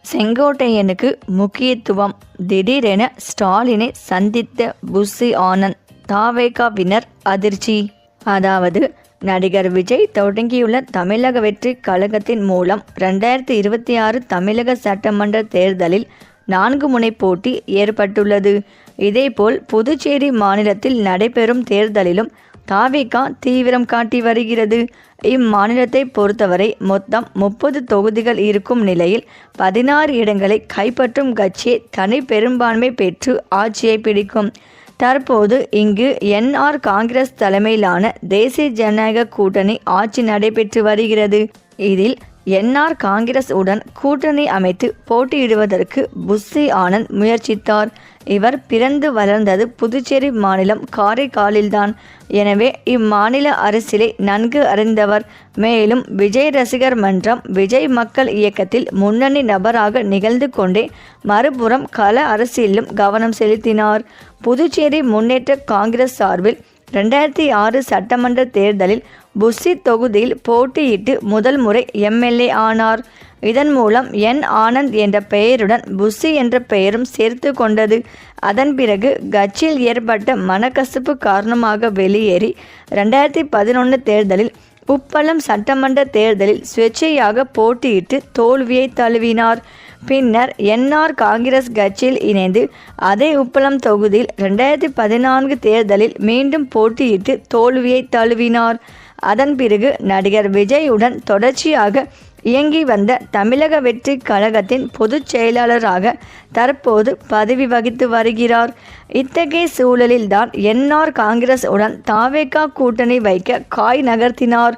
செங்கோட்டையனுக்கு முக்கியத்துவம். திடீரென ஸ்டாலினை சந்தித்த புஸ்ஸி ஆனந்த். தாவேகாவினர் அதிர்ச்சி. அதாவது நடிகர் விஜய் தொடங்கியுள்ள தமிழக வெற்றி கழகத்தின் மூலம் 2026 தமிழக சட்டமன்ற தேர்தலில் 4 முனை போட்டி ஏற்பட்டுள்ளது. இதேபோல் புதுச்சேரி மாநிலத்தில் நடைபெறும் தேர்தலிலும் தாவேகா தீவிரம் காட்டி வருகிறது. இம்மாநிலத்தை பொறுத்தவரை மொத்தம் 30 தொகுதிகள் இருக்கும் நிலையில் 16 இடங்களை கைப்பற்றும் கட்சியை தனி பெரும்பான்மை பெற்று ஆட்சியை பிடிக்கும். தற்போது இங்கு என்ஆர் காங்கிரஸ் தலைமையிலான தேசிய ஜனநாயக கூட்டணி ஆட்சி நடைபெற்று வருகிறது. இதில் என்ஆர் காங்கிரஸ் உடன் கூட்டணி அமைத்து போட்டியிடுவதற்கு புஸ்ஸி ஆனந்த் முயற்சித்தார். இவர் பிறந்து வளர்ந்தது புதுச்சேரி மாநிலம் காரைக்காலில்தான். எனவே இம்மாநில அரசியலை நன்கு அறிந்தவர். மேலும் விஜய் ரசிகர் மன்றம், விஜய் மக்கள் இயக்கத்தில் முன்னணி நபராக நிகழ்ந்து கொண்டே மறுபுறம் கள அரசியலிலும் கவனம் செலுத்தினார். புதுச்சேரி முன்னேற்ற காங்கிரஸ் சார்பில் 2006 சட்டமன்ற தேர்தலில் புஸ்ஸி தொகுதியில் போட்டியிட்டு முதல் முறை எம்எல்ஏ ஆனார். இதன் மூலம் என் ஆனந்த் என்ற பெயருடன் புஸ்ஸி என்ற பெயரும் சேர்த்து கொண்டது. அதன் பிறகு கட்சியில் ஏற்பட்ட மனக்கசப்பு காரணமாக வெளியேறி 2011 தேர்தலில் உப்பளம் சட்டமன்ற தேர்தலில் சுயேட்சையாக போட்டியிட்டு தோல்வியை தழுவினார். பின்னர் என்ஆர் காங்கிரஸ் கட்சியில் இணைந்து அதே உப்பளம் தொகுதியில் 2014 தேர்தலில் மீண்டும் போட்டியிட்டு தோல்வியை தழுவினார். அதன் பிறகு நடிகர் விஜயுடன் தொடர்ச்சியாக இயங்கி வந்த தமிழக வெற்றி கழகத்தின் பொதுச் செயலாளராக தற்போது பதவி வகித்து வருகிறார். இத்தகைய சூழலில்தான் என்ஆர் காங்கிரஸ் உடன் தாவேகா கூட்டணி வைக்க காய் நகர்த்தினார்.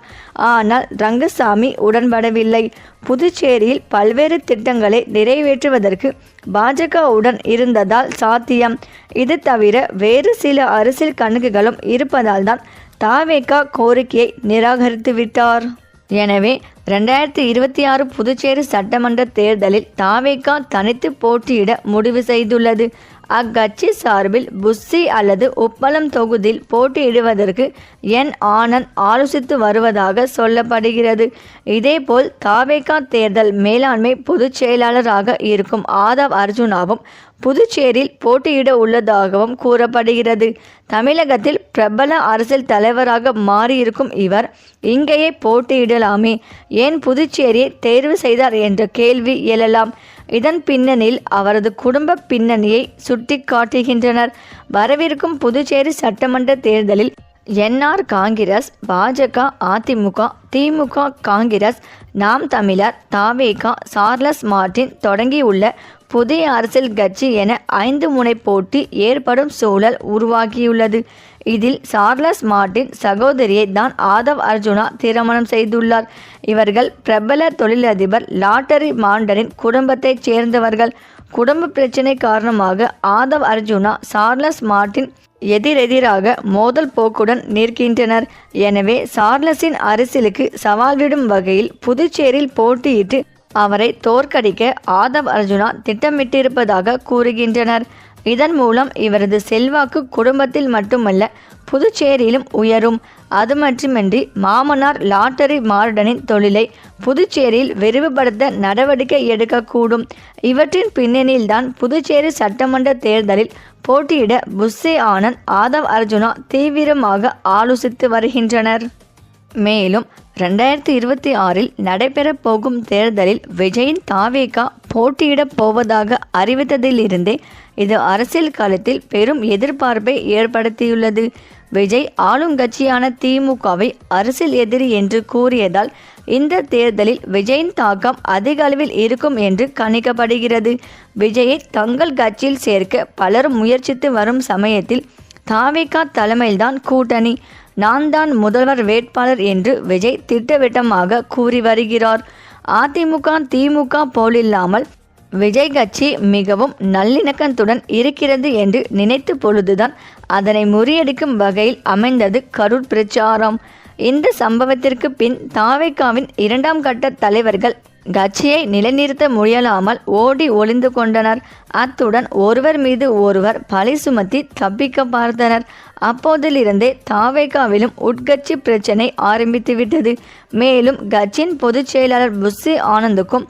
ஆனால் ரங்கசாமி உடன்படவில்லை. புதுச்சேரியில் பல்வேறு திட்டங்களை நிறைவேற்றுவதற்கு பாஜகவுடன் இருந்ததால் சாத்தியம். இது தவிர வேறு சில அரசியல் கணக்குகளும் இருப்பதால் தான் தாவேகா கோரிக்கையை நிராகரித்து விட்டார். எனவே 2026 புதுச்சேரி சட்டமன்ற தேர்தலில் தாவேகா தனித்து போட்டியிட முடிவு செய்துள்ளது. அக்கட்சி சார்பில் புஸ்ஸி அல்லது உப்பளம் தொகுதியில் போட்டியிடுவதற்கு என் ஆனந்த் ஆலோசித்து வருவதாக சொல்லப்படுகிறது. இதேபோல் தாவேகா தேர்தல் மேலாண்மை பொதுச் செயலாளராக இருக்கும் ஆதவ் அர்ஜுனாவும் புதுச்சேரியில் போட்டியிட உள்ளதாகவும் கூறப்படுகிறது. தமிழகத்தில் பிரபல அரசியல் தலைவராக மாறியிருக்கும் இவர் இங்கேயே போட்டியிடலாமே, ஏன் புதுச்சேரியை தேர்வு செய்தார் என்ற கேள்வி எழலாம். இதன் பின்னணியில் அவரது குடும்ப பின்னணியை சுட்டி காட்டுகின்றனர். வரவிருக்கும் புதுச்சேரி சட்டமன்ற தேர்தலில் என்ஆர் காங்கிரஸ், பாஜக, அதிமுக, திமுக, காங்கிரஸ், நாம் தமிழர், தாவேகா, சார்லஸ் மார்டின் தொடங்கியுள்ள புதிய அரசியல் கட்சி என 5 முனை போட்டி ஏற்படும் சூழல் உருவாகியுள்ளது. இதில் சார்லஸ் மார்டின் சகோதரியை தான் ஆதவ் அர்ஜுனா திருமணம் செய்துள்ளார். இவர்கள் பிரபல தொழிலதிபர் லாட்டரி மாண்டனின் குடும்பத்தைச் சேர்ந்தவர்கள். குடும்ப பிரச்சினை காரணமாக ஆதவ் அர்ஜுனா சார்லஸ் மார்டின் எதிரெதிராக மோதல் போக்குடன் நிற்கின்றனர். எனவே சார்லஸின் அரசியலுக்கு சவால் விடும் வகையில் புதுச்சேரியில் போட்டியிட்டு அவரை தோற்கடிக்க ஆதவ் அர்ஜுனா திட்டமிட்டிருப்பதாக கூறுகின்றனர். இதன் மூலம் இவரது செல்வாக்கு குடும்பத்தில் மட்டுமல்ல புதுச்சேரியிலும் உயரும். அது மட்டுமின்றி மாமனார் லாட்டரி மார்டனின் தொழிலை புதுச்சேரியில் விரிவுபடுத்த நடவடிக்கை எடுக்கக்கூடும். இவற்றின் பின்னணியில்தான் புதுச்சேரி சட்டமன்ற தேர்தலில் போட்டியிட புஸ்ஸி ஆனந்த், ஆதவ் அர்ஜுனா தீவிரமாக ஆலோசித்து வருகின்றனர். மேலும் 2026 நடைபெறப் போகும் தேர்தலில் விஜயின் தாவேகா போட்டியிடப் போவதாக அறிவித்ததிலிருந்தே இது அரசியல் களத்தில் பெரும் எதிர்பார்ப்பை ஏற்படுத்தியுள்ளது. விஜய் ஆளுங்கட்சியான திமுகவை அரசியல் எதிரி என்று கூறியதால் இந்த தேர்தலில் விஜயின் தாக்கம் அதிக அளவில் இருக்கும் என்று கணிக்கப்படுகிறது. விஜயை தங்கள் கட்சியில் சேர்க்க பலரும் முயற்சித்து வரும் சமயத்தில் தாவேகா தலைமையில்தான் கூட்டணி, நான் தான் முதல்வர் வேட்பாளர் என்று விஜய் திட்டவட்டமாக கூறி வருகிறார். அதிமுக, திமுக போலில்லாமல் விஜய் கட்சி மிகவும் நல்லிணக்கத்துடன் இருக்கிறது என்று நினைத்த பொழுதுதான் அதனை முறியடிக்கும் வகையில் அமைந்தது கரூர் பிரச்சாரம். இந்த சம்பவத்திற்கு பின் தாவேகாவின் 2ஆம் கட்ட தலைவர்கள் கட்சியை நிலைநிறுத்த முயலாமல் ஓடி ஒளிந்து கொண்டனர். அத்துடன் ஒருவர் மீது ஒருவர் பழி சுமத்தி தப்பிக்க பார்த்தனர். அப்போதிலிருந்தே தாவேகாவிலும் உட்கட்சி பிரச்சனை ஆரம்பித்துவிட்டது. மேலும் கட்சியின் பொதுச் செயலாளர் புஸ்ஸி ஆனந்துக்கும்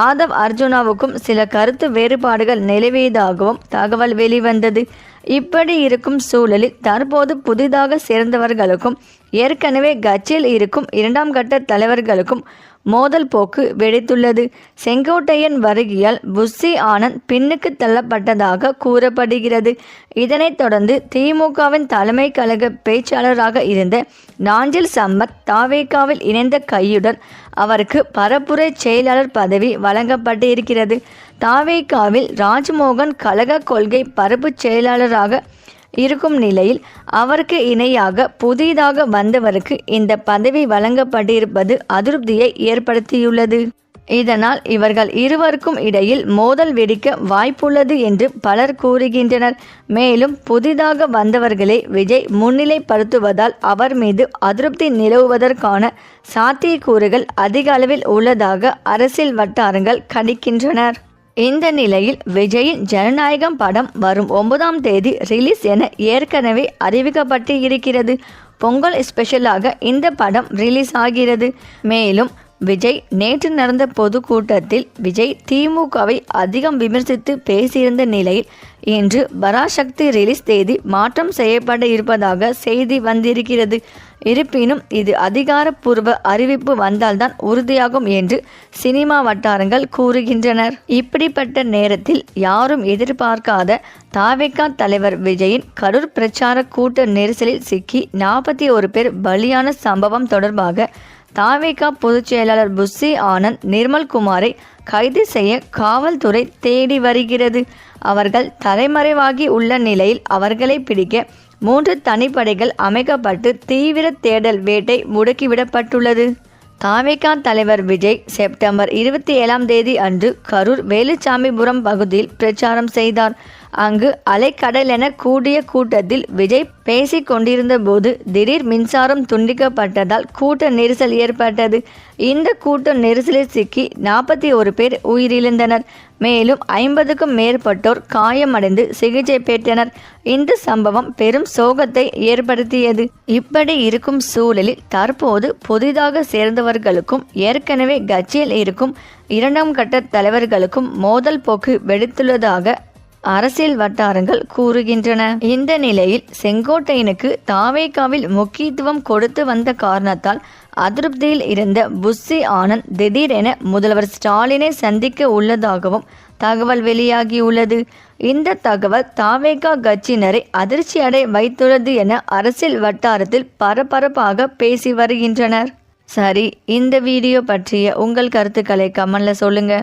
ஆதவ் அர்ஜுனாவுக்கும் சில கருத்து வேறுபாடுகள் நிலவியதாகவும் தகவல் வெளிவந்தது. இப்படி இருக்கும் சூழலில் தற்போது புதிதாக சேர்ந்தவர்களுக்கும் ஏற்கனவே கட்சியில் இருக்கும் 2ஆம் கட்ட தலைவர்களுக்கும் மோதல் போக்கு வெடித்துள்ளது. செங்கோட்டையன் வருகையால் புஸ்ஸி ஆனந்த் பின்னுக்கு தள்ளப்பட்டதாக கூறப்படுகிறது. இதனைத் தொடர்ந்து திமுகவின் தலைமை கழக பேச்சாளராக இருந்த நாஞ்சில் சம்பத் தாவேகாவில் இணைந்த கையுடன் அவருக்கு பரப்புரை செயலாளர் பதவி வழங்கப்பட்டு இருக்கிறது. தாவேகாவில் ராஜ்மோகன் கழக கொள்கை பரப்பு செயலாளராக இருக்கும் நிலையில் அவருக்கு இணையாக புதிதாக வந்தவருக்கு இந்த பதவி வழங்கப்பட்டிருப்பது அதிருப்தியை ஏற்படுத்தியுள்ளது. இதனால் இவர்கள் இருவருக்கும் இடையில் மோதல் வெடிக்க வாய்ப்புள்ளது என்று பலர் கூறுகின்றனர். மேலும் புதிதாக வந்தவர்களை விஜய் முன்னிலைப்படுத்துவதால் அவர் மீது அதிருப்தி நிலவுவதற்கான சாத்தியக்கூறுகள் அதிக அளவில் உள்ளதாக அரசியல் வட்டாரங்கள் கணிக்கின்றனர். இந்த நிலையில் விஜயின் ஜனநாயகம் படம் வரும் 9ஆம் தேதி ரிலீஸ் என ஏற்கனவே அறிவிக்கப்பட்டு இருக்கிறது. பொங்கல் ஸ்பெஷலாக இந்த படம் ரிலீஸ் ஆகிறது. மேலும் விஜய் நேற்று நடந்த பொதுக்கூட்டத்தில் விஜய் திமுகவை அதிகம் விமர்சித்து பேசியிருந்த நிலையில் இன்று பராசக்தி ரிலீஸ் தேதி மாற்றம் செய்யப்பட இருப்பதாக செய்தி வந்திருக்கிறது. இருப்பினும் இது அதிகாரப்பூர்வ அறிவிப்பு வந்தால்தான் உறுதியாகும் என்று சினிமா வட்டாரங்கள் கூறுகின்றனர். இப்படிப்பட்ட நேரத்தில் யாரும் எதிர்பார்க்காத தாவேகா தலைவர் விஜயின் கரூர் பிரச்சார கூட்ட நெரிசலில் சிக்கி 41 பேர் பலியான சம்பவம் தொடர்பாக தாவேகா பொதுச் செயலாளர் புஸ்ஸி ஆனந்த் நிர்மல்குமாரை கைது செய்ய காவல்துறை தேடி வருகிறது. அவர்கள் தலைமறைவாகி உள்ள நிலையில் அவர்களை பிடிக்க 3 தனிப்படைகள் அமைக்கப்பட்டு தீவிர தேடல் வேட்டை முடுக்கிவிடப்பட்டுள்ளது. தாவேகா தலைவர் விஜய் செப்டம்பர் 27ஆம் தேதி அன்று கரூர் வேலுச்சாமிபுரம் பகுதியில் பிரச்சாரம் செய்தார். அங்கு அலைக்கடலென கூடிய கூட்டத்தில் விஜய் பேசிக் கொண்டிருந்த போது திடீர் மின்சாரம் துண்டிக்கப்பட்டதால் கூட்ட நெரிசல் ஏற்பட்டது. இந்த கூட்ட நெரிசலில் சிக்கி 41 பேர் உயிரிழந்தனர். மேலும் 50க்கும் மேற்பட்டோர் காயமடைந்து சிகிச்சை பெற்றனர். இந்த சம்பவம் பெரும் சோகத்தை ஏற்படுத்தியது. இப்படி இருக்கும் சூழலில் தற்போது புதிதாக சேர்ந்தவர்களுக்கும் ஏற்கனவே கட்சியில் இருக்கும் 2ஆம் கட்ட தலைவர்களுக்கும் மோதல் போக்கு வெடித்துள்ளதாக அரசியல் வட்டாரங்கள் கூறுகின்றன. இந்த நிலையில் செங்கோட்டையனுக்கு தாவேகாவில் முக்கியத்துவம் கொடுத்து வந்த காரணத்தால் அதிருப்தியில் இருந்த புஸ்ஸி ஆனந்த் திடீரென முதல்வர் ஸ்டாலினை சந்திக்க உள்ளதாகவும் தகவல் வெளியாகியுள்ளது. இந்த தகவல் தாவேகா கட்சியினரை அதிர்ச்சியடை வைத்துள்ளது என அரசியல் வட்டாரத்தில் பரபரப்பாக பேசி வருகின்றனர். சரி, இந்த வீடியோ பற்றிய உங்கள் கருத்துக்களை கமெண்ட்ல சொல்லுங்க.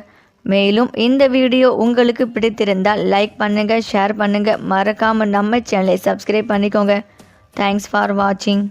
மேலும் இந்த வீடியோ உங்களுக்கு பிடித்திருந்தால் லைக் பண்ணுங்க, ஷேர் பண்ணுங்க, மறக்காம நம்ம சேனலை சப்ஸ்கிரைப் பண்ணிக்கோங்க. தேங்க்ஸ் ஃபார் வாட்சிங்.